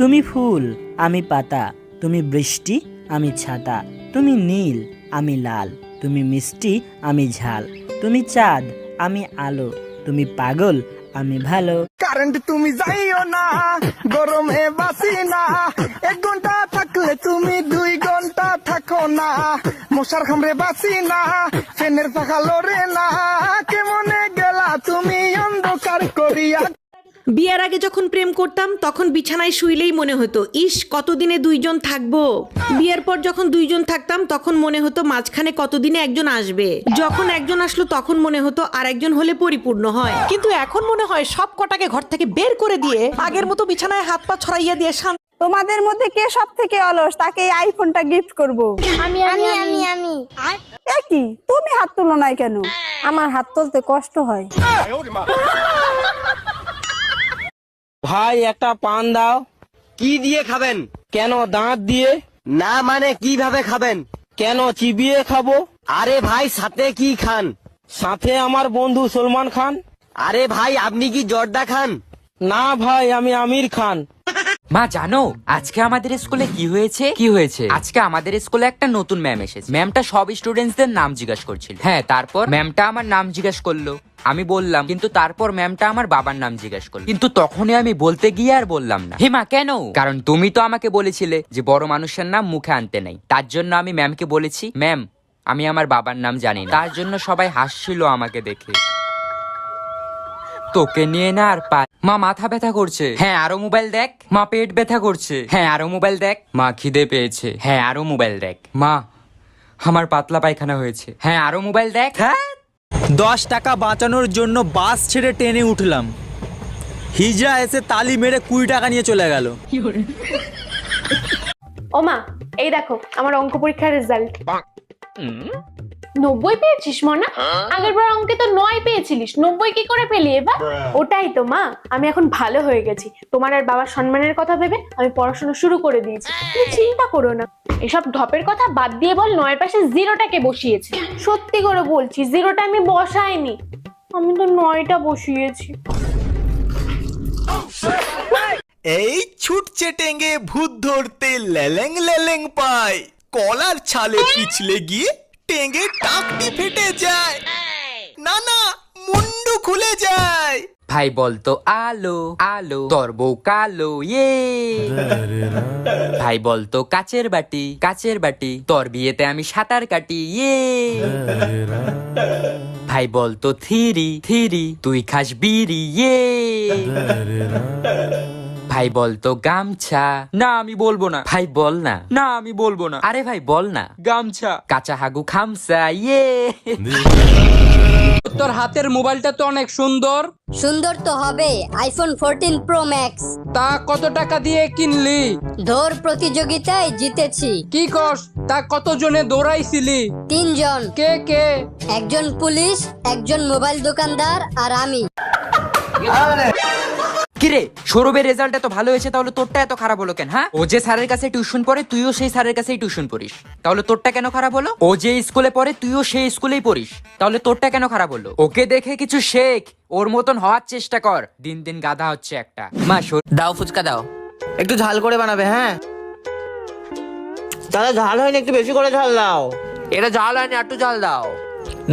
তুমি ফুল আমি পাতা, তুমি বৃষ্টি আমি ছাতা, তুমি নীল আমি লাল, তুমি মিষ্টি আমি ঝাল, তুমি চাঁদ আমি আলো, তুমি পাগল আমি ভালো। কারেন্ট তুমি যাইও না, গরমে বাসি না, 1 ঘন্টা থাকলে তুমি 2 ঘন্টা থাকো না, মশার খামরে বাসি না, ফ্যানের পাখা লড়ে না, কেমনে গেলা তুমি অন্ধকার করিয়া। বিয়ের আগে যখন প্রেম করতাম তখন বিছানায় শুইলেই মনে হতো ইস কতদিনে দুইজন থাকবো। বিয়ের পর যখন দুইজন থাকতাম তখন মনে হতো মাঝখানে কতদিনে একজন আসবে। যখন একজন আসলো তখন মনে হতো আর একজন হলে পরিপূর্ণ হয়। কিন্তু এখন মনে হয় সব কটাকে ঘর থেকে বের করে দিয়ে আগের মতো বিছানায় হাত পা ছড়াইয়া দিয়ে তোমাদের মধ্যে কে সব থেকে অলস তাকে এই আইফোনটা গিফট করব। আমি আমি আমি আমি কি তুমি হাত তুলো নাই কেন? আমার হাত তুলতে কষ্ট হয়। ভাই একটা পান দাও। কি দিয়ে খাবেন? কেন দাঁত দিয়ে? না মানে কিভাবে খাবেন? কেন চিবিয়ে খাবো? আরে ভাই সাথে কি খান? সাথে আমার বন্ধু সলমান খান। আরে ভাই আপনি কি জর্দা খান? না ভাই আমি আমির খান। মা জানো আজকে আমাদের স্কুলে কি হয়েছে? আজকে আমাদের স্কুলে একটা নতুন ম্যাম এসেছে। ম্যামটা সব স্টুডেন্টসদের নাম জিজ্ঞাসা করছিল। হ্যাঁ, তারপর ম্যামটা আমার নাম জিজ্ঞাসা করলো, আমি বললাম, কিন্তু তারপর ম্যামটা আমার বাবার নাম জিজ্ঞাসা করলো, কিন্তু তখনই আমি বলতে গিয়ে আর বললাম না। হেমা কেন? কারণ তুমি তো আমাকে বলেছিলে যে বড় মানুষের নাম মুখে আনতে নাই। তার জন্য আমি ম্যামকে বলেছি, ম্যাম আমি আমার বাবার নাম জানি না। তার জন্য সবাই হাসছিল আমাকে দেখে। তোকে নিয়ে না আর মা মাথা ব্যথা করছে। হ্যাঁ আরো মোবাইল দেখ। মা পেট ব্যথা করছে। হ্যাঁ আরো মোবাইল দেখ। মা খিদে পেয়েছে। হ্যাঁ আরো মোবাইল দেখ। মা আমার পাতলা পায়খানা হয়েছে। হ্যাঁ আরো মোবাইল দেখ। হ্যাঁ 10 টাকা বাঁচানোর জন্য বাস ছেড়ে ট্রেনে উঠলাম। হিজড়া এসে তালি মেরে 20 টাকা নিয়ে চলে গেল। ওমা এই দেখো আমার অঙ্ক পরীক্ষার রেজাল্ট। 90 পেয়েছিস মনা? আগের বার অঙ্কে তো 9 পেয়েছিলিস, 90 কি করে পেলি এবার? ওটাই তো মা, আমি এখন ভালো হয়ে গেছি। তোমার আর বাবার সম্মানের কথা ভেবে আমি পড়াশোনা শুরু করে দিয়েছি। তুমি চিন্তা করো না। এসব ঢপের কথা বাদ দিয়ে বল, 9 এর পাশে 0টাকে বসিয়েছি। সত্যি করে বলছি 0টা আমি বসাইনি, আমি তো 9টা বসিয়েছি। এই ছুটছে টেঙ্গে ভূত ধরতে লেলেং লেলেং পায়, কলার ছালে পিছলে গিয়ে টেঙ্গে টাকটি ফেটে যায়, না না মুন্ডু খুলে যায়। ভাই বলতো আলো আলো, তোর বউ কালো ইয়ে। ভাই বলতো কাচের বাটি, তোর বিয়েতে আমি সাঁতার কাটি ইয়ে। ভাই বলতো থিরি, তুই খাস বিড়ি ইয়ে। ভাই বলতো গামছা। না আমি বলবো না। ভাই বল না। না আমি বলবো না। আরে ভাই বল না। গামছা। কাঁচা হাগু খামসা ইয়ে। তোর হাতের মোবাইলটা তো অনেক সুন্দর। সুন্দর তো হবে, আইফোন 14 প্রো ম্যাক্স। তা কত টাকা দিয়ে কিনলি? দৌড় প্রতিযোগিতায় জিতেছি। কি কস? তা কত জনে দৌড়াইছিলি? 3 জন। কে কে? একজন পুলিশ, একজন মোবাইল দোকানদার আর আমি। কিরে সৌরভের রেজাল্ট এত ভালো হয়েছে, তাহলে তোরটা এত খারাপ হলো কেন? হ্যাঁ, ও যে স্যারের কাছে টিউশন পড়ে তুইও সেই স্যারের কাছেই টিউশন পড়িস, তাহলে তোরটা কেন খারাপ হলো? ও যে স্কুলে পড়ে তুইও সেই স্কুলেই পড়িস, তাহলে তোরটা কেন খারাপ হলো? ওকে দেখে কিছু শেখ, ওর মতন হওয়ার চেষ্টা কর। দিন দিন গাধা হচ্ছে একটা। মা দাও ফুচকা দাও। একটু ঝাল করে বানাবে। হ্যাঁ দাদা ঝাল হয়নি, একটু বেশি করে ঝাল দাও। এটা ঝাল হয়নি, একটু ঝাল দাও।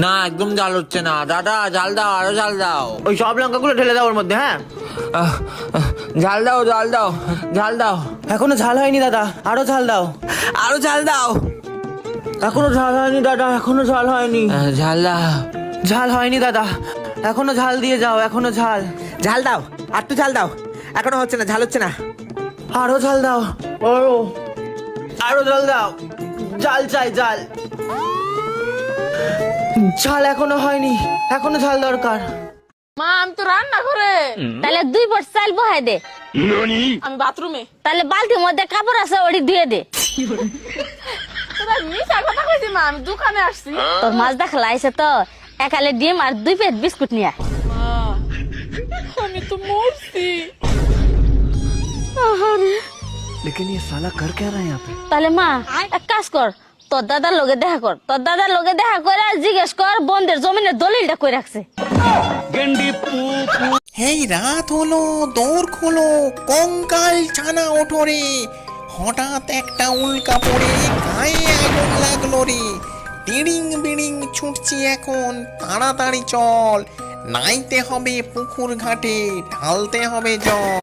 না একদম ঝাল হচ্ছে না দাদা, ঝাল দাও, আরো ঝাল দাও। ওই সব লঙ্কাগুলো ঢেলে দাও ওর মধ্যে। হ্যাঁ ঝাল দাও, ঝাল দাও, ঝাল দাও। এখনো ঝাল হয়নি দাদা, আরো ঝাল দাও, আরো ঝাল দাও। এখনো ঝাল হয়নি দাদা, এখনো ঝাল হয়নি। ঝাল দাও। ঝাল হয়নি দাদা, এখনো ঝাল দিয়ে যাও, এখনো ঝাল। ঝাল দাও, আর একটু ঝাল দাও। এখনো হচ্ছে না, ঝাল হচ্ছে না। আরো ঝাল দাও, আরো ঝাল দাও। ঝাল চাই, ঝাল। ঝাল এখনো হয়নি, এখনো ঝাল দরকার। মা আমি তো রান্না করে। তাহলে 2 বট চাল বহাই দে। আমি বাথরুমে। তাহলে বালতির মধ্যে কাপড় আছে ওটি ধুয়ে দে। তোরা মিশা কথা কইছিস মা, আমি দোকানে আসছি। তোর মাছ দেখা লাইছে তো, একালে ডিম আর 2 প্যাকেট বিস্কুট নিয়া। আমি তো মরছি। लेकिन ये साला कर क्या रहा है यहाँ पे? তাহলে মা এক কাজ কর, তোর দাদার লগে দেখা কর। তোর দাদার লগে দেখা করে জিজ্ঞেস কর বন্ধের জমিনের দলিলটা কই রাখছে। এই রাত হলো, দৌড় খোলো, কঙ্কাল ছানা ওঠো রে। হঠাৎ একটা উল্কা পড়ে গায়ে আগুন লাগলো রে। টিড়িং বিড়িং ছুটছি এখন, তাড়াতাড়ি চল, নাইতে হবে পুকুর ঘাটে, ঢালতে হবে জল।